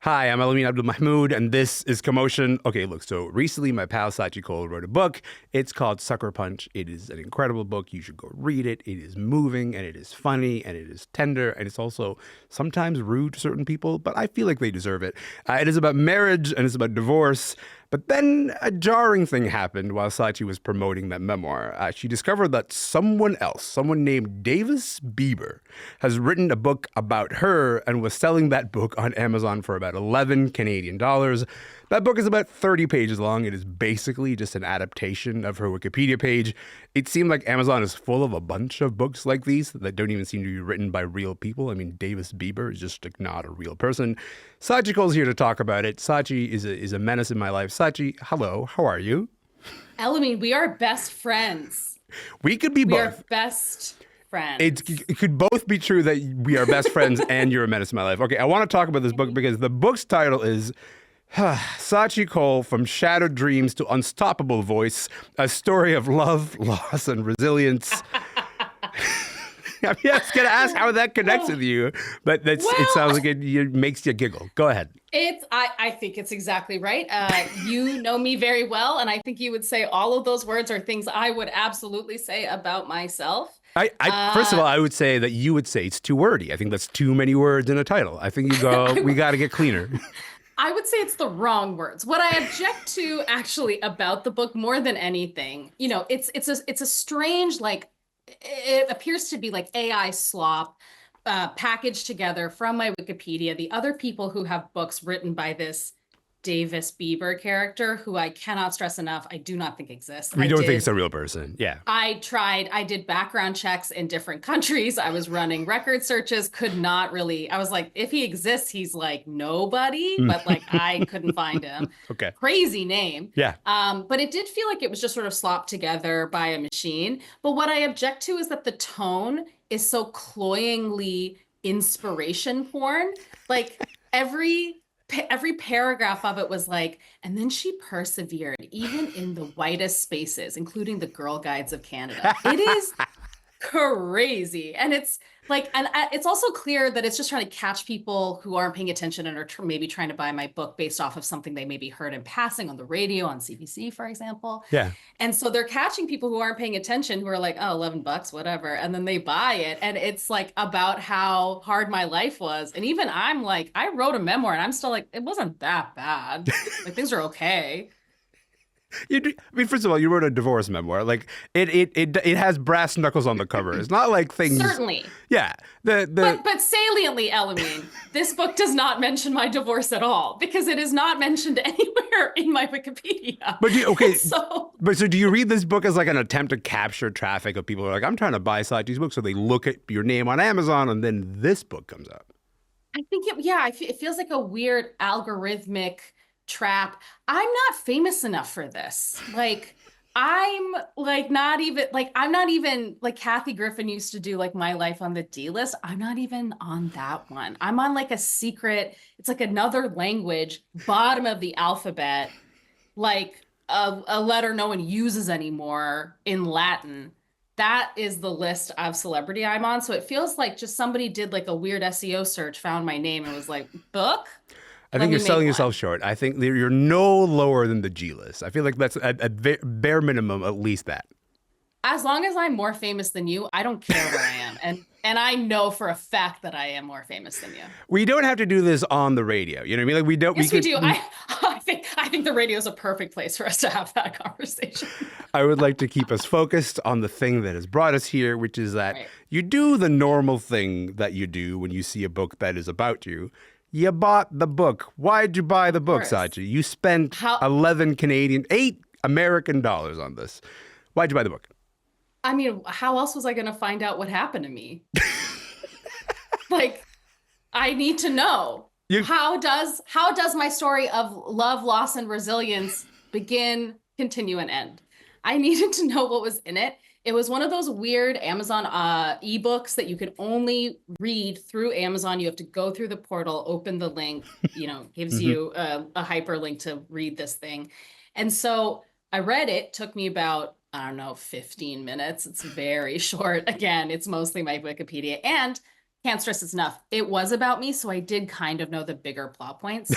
Hi, I'm Elamin Abdelmahmoud, and this is Commotion. Okay, look, so recently my pal Scaachi Koul wrote a book. It's called Sucker Punch. It is an incredible book. You should go read it. It is moving, and it is funny, and it is tender, and it's also sometimes rude to certain people, but I feel like they deserve it. It is about marriage, and it's about divorce. But then a jarring thing happened while Scaachi was promoting that memoir. She discovered that someone else, someone named Davis Bieber, has written a book about her and was selling that book on Amazon for about 11 Canadian dollars. That book is about 30 pages long. It is basically just an adaptation of her Wikipedia page. It seemed like Amazon is full of a bunch of books like these that don't even seem to be written by real people. I mean, Davis Bieber is just like not a real person. Scaachi Koul's here to talk about it. Scaachi is a menace in my life. Scaachi, hello, how are you? Elamin, we are best friends. We could be We both. are best friends. It could both be true that we are best friends and you're a menace in my life. Okay, I want to talk about this book because the book's title is Scaachi Koul, From Shattered Dreams to Unstoppable Voice, a story of love, loss, and resilience. I mean, I was going to ask how that connects with you, but it sounds like it makes you giggle. Go ahead. I think it's exactly right. You know me very well, and I think you would say all of those words are things I would absolutely say about myself. First of all, I would say that you would say it's too wordy. I think that's too many words in a title. I think you go, we got to get cleaner. I would say it's the wrong words. What I object to actually about the book more than anything, it's a strange, like, it appears to be like AI slop packaged together from my Wikipedia. The other people who have books written by this Davis Bieber character, who I cannot stress enough, I do not think exists. We don't think it's a real person. Yeah. I did background checks in different countries. I was running record searches, could not really, I was like, if he exists, he's like nobody, but like I couldn't find him. Okay. Crazy name. Yeah. But it did feel like it was just sort of slopped together by a machine. But what I object to is that the tone is so cloyingly inspiration porn. Like every paragraph of it was like, and then she persevered even in the whitest spaces, including the Girl Guides of Canada. It is crazy. And it's like, and it's also clear that it's just trying to catch people who aren't paying attention and are maybe trying to buy my book based off of something they maybe heard in passing on the radio, on CBC, for example. Yeah. And so they're catching people who aren't paying attention, who are like, oh, $11, whatever. And then they buy it. And it's like about how hard my life was. And even I'm like, I wrote a memoir and I'm still like, it wasn't that bad. Like things are okay. I mean, first of all, you wrote a divorce memoir. Like it has brass knuckles on the cover. It's not like things. Certainly. Yeah. But saliently, Elamin, this book does not mention my divorce at all because it is not mentioned anywhere in my Wikipedia. But so do you read this book as like an attempt to capture traffic of people who are like, I'm trying to buy Scaachi's book, so they look at your name on Amazon and then this book comes up? I think it feels like a weird algorithmic trap. I'm not famous enough for this. Like I'm not even like Kathy Griffin used to do like My Life on the D List. I'm not even on that one. I'm on like a secret, it's like another language, bottom of the alphabet, like a letter no one uses anymore in Latin. That is the list of celebrity I'm on. So it feels like just somebody did like a weird SEO search, found my name and was like, book? I think you're selling yourself short. I think you're no lower than the G list. I feel like that's at bare minimum, at least that. As long as I'm more famous than you, I don't care where I am. And I know for a fact that I am more famous than you. We don't have to do this on the radio. You know what I mean? Like we don't. Yes, we do. I think the radio is a perfect place for us to have that conversation. I would like to keep us focused on the thing that has brought us here, which is that you do the normal thing that you do when you see a book that is about you. You bought the book. Why'd you buy the book, Scaachi? You spent 8 American dollars on this. Why'd you buy the book? I mean, how else was I going to find out what happened to me? Like, I need to know. How does my story of love, loss, and resilience begin, continue, and end? I needed to know what was in it. It was one of those weird Amazon ebooks that you could only read through Amazon. You have to go through the portal, open the link, gives you a hyperlink to read this thing. And so I read it, took me about, I don't know, 15 minutes. It's very short. Again, it's mostly my Wikipedia. And Can't stress this enough. It was about me, so I did kind of know the bigger plot points.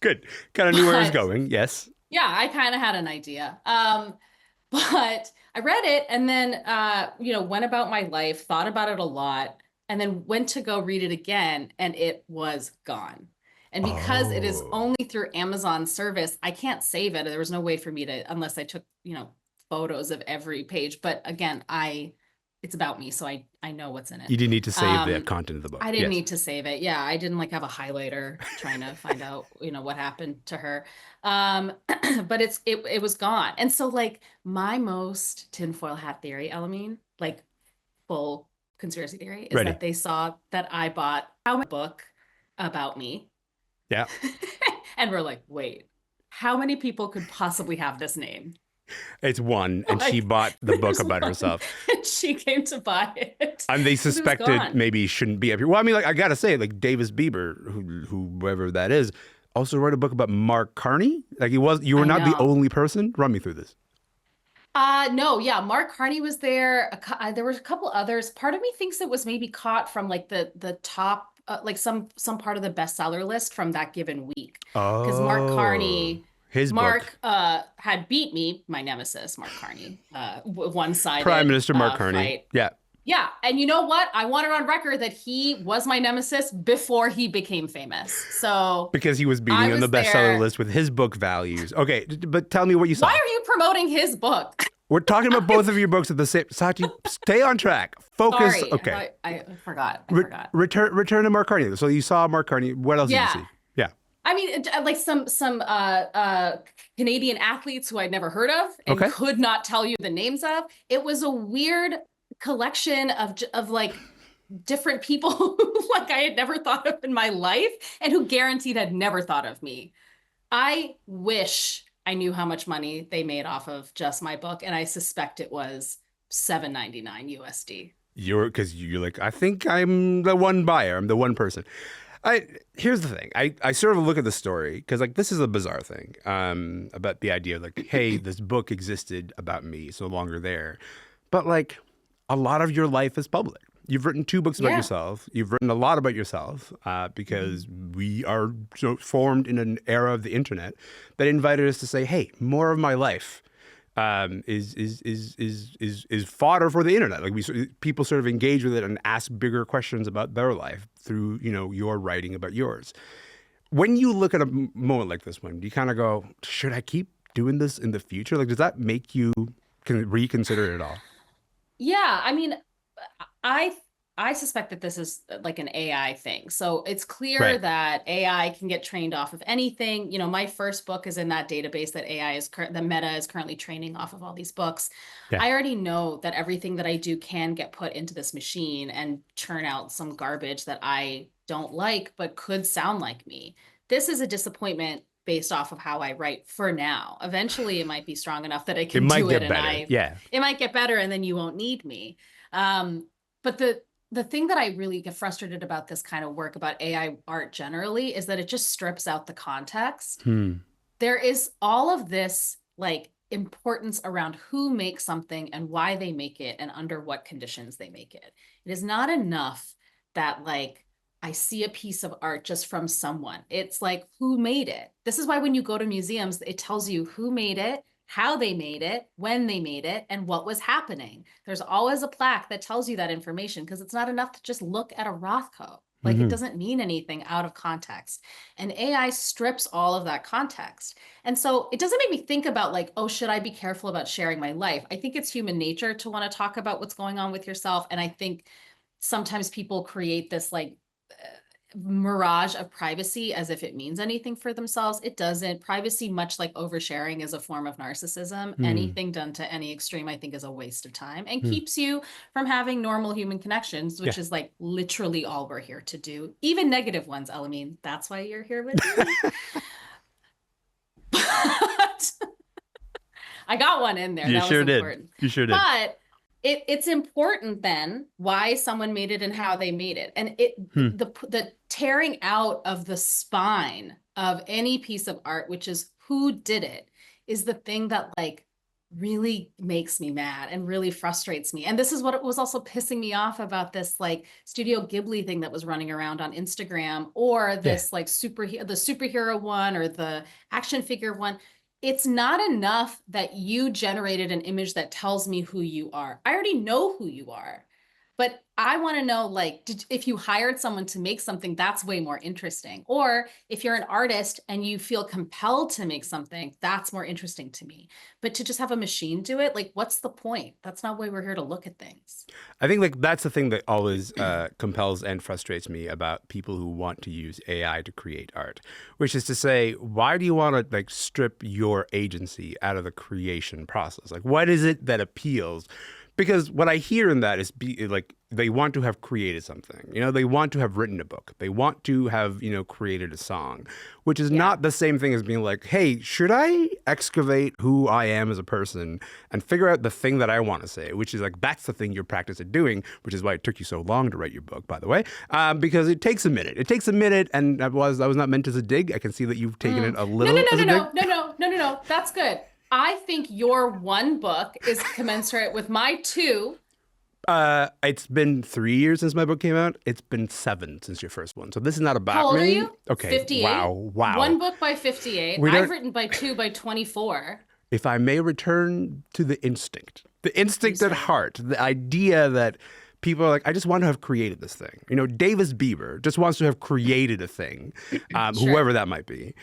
Good. Kind of knew where it was But going. Yes. yeah, I kind of had an idea. But I read it and then, went about my life, thought about it a lot, and then went to go read it again, and it was gone. And because it is Oh. only through Amazon service, I can't save it. There was no way for me to, unless I took, photos of every page. But again, it's about me, so I know what's in it. You didn't need to save the content of the book. I didn't Yes. need to save it. Yeah, I didn't like have a highlighter trying to find out, what happened to her. But it was gone. And so like my most tinfoil hat theory, Elamine, like full conspiracy theory, is Ready. that they saw that I bought a book about me. Yeah. And we're like, wait, how many people could possibly have this name? It's one, and Like, she bought the book there's about one, herself. and she came to buy it. And they 'cause it was suspected gone. maybe shouldn't be everywhere. Well, I mean, like I gotta say, like Davis Bieber, whoever that is, also wrote a book about Mark Carney. Like you were I not the know. only person. Run me through this. No, yeah, Mark Carney was there. There were a couple others. Part of me thinks it was maybe caught from like the top, like some part of the bestseller list from that given week. Because Mark Oh, Carney, his book. had beat me, my nemesis, Mark Carney, one-sided Prime Minister Mark Carney. fight. Yeah, Yeah, and you know what? I want it on record that he was my nemesis before he became famous. So because he was beating I on the was bestseller there. list with his book values. Okay, but tell me what you saw. Why are you promoting his book? We're talking about both of your books at the same. Sachi, stay on track. Focus. Sorry, Okay. I forgot. I forgot. Return to Mark Carney. So you saw Mark Carney. What else did you Yeah. see? Yeah. I mean, like some Canadian athletes who I'd never heard of and Okay. could not tell you the names of. It was a weird collection of like different people who like I had never thought of in my life and who guaranteed had never thought of me. I wish I knew how much money they made off of just my book, and I suspect it was $7.99 USD. Because you're like, I think I'm the one buyer. I'm the one person. Here's the thing. I sort of look at the story because like this is a bizarre thing about the idea of like, hey, this book existed about me. It's no longer there. But like a lot of your life is public. You've written 2 books about Yeah. yourself. You've written a lot about yourself because we are so formed in an era of the internet that invited us to say, hey, more of my life is fodder for the internet. Like people sort of engage with it and ask bigger questions about their life through your writing about yours. When you look at a moment like this one, do you kind of go, should I keep doing this in the future? Like, does that make you reconsider it at all? Yeah, I mean, I I suspect that this is like an AI thing. So it's clear Right. that AI can get trained off of anything. My first book is in that database that that Meta is currently training off of all these books. Yeah. I already know that everything that I do can get put into this machine and churn out some garbage that I don't like, but could sound like me. This is a disappointment based off of how I write for now. Eventually it might be strong enough that I It can might do get it better. and Yeah. it might get better and then you won't need me. But the thing that I really get frustrated about this kind of work about AI art generally is that it just strips out the context. There is all of this like importance around who makes something and why they make it and under what conditions they make it. It is not enough that like I see a piece of art just from someone. It's like who made it. This is why when you go to museums, it tells you who made it, how they made it, when they made it, and what was happening. There's always a plaque that tells you that information because it's not enough to just look at a Rothko. Like it doesn't mean anything out of context. And AI strips all of that context. And so it doesn't make me think about like, oh, should I be careful about sharing my life? I think it's human nature to want to talk about what's going on with yourself. And I think sometimes people create this like mirage of privacy as if it means anything for themselves. It doesn't. Privacy, much like oversharing, is a form of narcissism. Anything done to any extreme, I think, is a waste of time and keeps you from having normal human connections, which is like literally all we're here to do. Even negative ones, Elamin. That's why you're here with me. But I got one in there. You That sure was did. important. You sure did. But it's important then why someone made it and how they made it. And the tearing out of the spine of any piece of art, which is who did it, is the thing that like really makes me mad and really frustrates me. And this is what was also pissing me off about this like Studio Ghibli thing that was running around on Instagram, or Yeah. this like the superhero one or the action figure one. It's not enough that you generated an image that tells me who you are. I already know who you are. But I want to know, like, if you hired someone to make something, that's way more interesting. Or if you're an artist and you feel compelled to make something, that's more interesting to me. But to just have a machine do it, like, what's the point? That's not why we're here to look at things. I think like that's the thing that always compels and frustrates me about people who want to use AI to create art, which is to say, why do you want to like strip your agency out of the creation process? Like, what is it that appeals? Because what I hear in that is like they want to have created something. You know, they want to have written a book. They want to have, created a song, which is not the same thing as being like, hey, should I excavate who I am as a person and figure out the thing that I want to say, which is like, that's the thing you're practicing doing, which is why it took you so long to write your book, by the way, because it takes a minute. It takes a minute, and that was not meant as a dig. I can see that you've taken it a little as a dig. No. That's good. I think your one book is commensurate with my two. It's been 3 years since my book came out. It's been 7 since your first one. So this is not about me. How old are you? Okay. 58. Wow. One book by 58. I've written by 24. If I may return to the instinct at heart, the idea that people are like, I just want to have created this thing. Davis Bieber just wants to have created a thing, whoever that might be.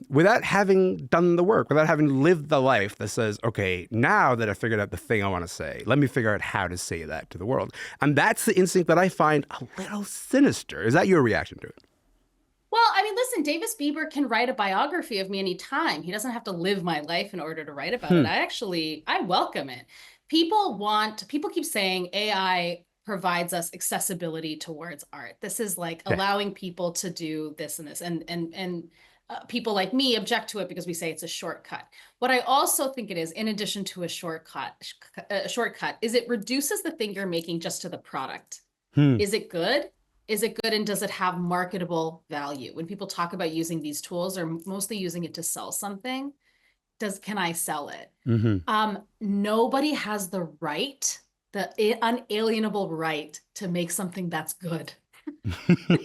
Without having done the work, without having lived the life that says, okay, now that I figured out the thing I want to say, let me figure out how to say that to the world. And that's the instinct that I find a little sinister. Is that your reaction to it? Well, I mean, listen, Davis Bieber can write a biography of me anytime. He doesn't have to live my life in order to write about it. I welcome it. People keep saying AI provides us accessibility towards art. This is like allowing people to do this and this, and people like me object to it because we say it's a shortcut. What I also think it is, in addition to a shortcut, is it reduces the thing you're making just to the product. Is it good? Is it good, and does it have marketable value? When people talk about using these tools, they're mostly using it to sell something. Can I sell it? Nobody has the right, the unalienable right to make something that's good.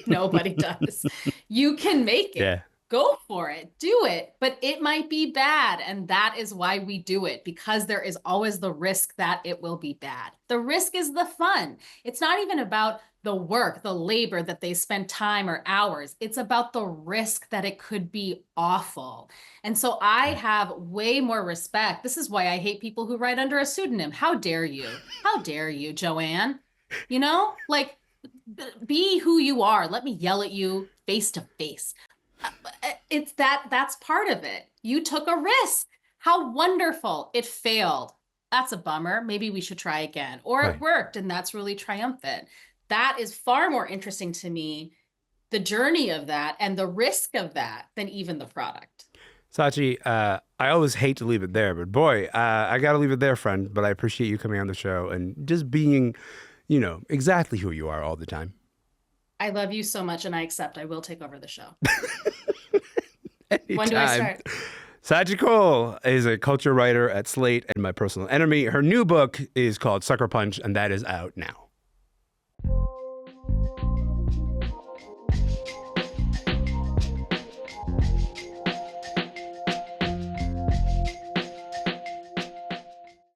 Nobody does. You can make it. Yeah. Go for it, do it, but it might be bad. And that is why we do it, because there is always the risk that it will be bad. The risk is the fun. It's not even about the work, the labor that they spend time or hours. It's about the risk that it could be awful. And so I have way more respect. This is why I hate people who write under a pseudonym. How dare you? How dare you, Joanne? Like, be who you are. Let me yell at you face to face. That's part of it. You took a risk. How wonderful. It failed. That's a bummer. Maybe we should try again. Or it worked, and that's really triumphant. That is far more interesting to me, the journey of that and the risk of that, than even the product. Scaachi, I always hate to leave it there, but boy, I got to leave it there, friend. But I appreciate you coming on the show and just being, exactly who you are all the time. I love you so much, and I accept. I will take over the show. Anytime. When do I start? Scaachi Koul is a culture writer at Slate and my personal enemy. Her new book is called Sucker Punch, and that is out now.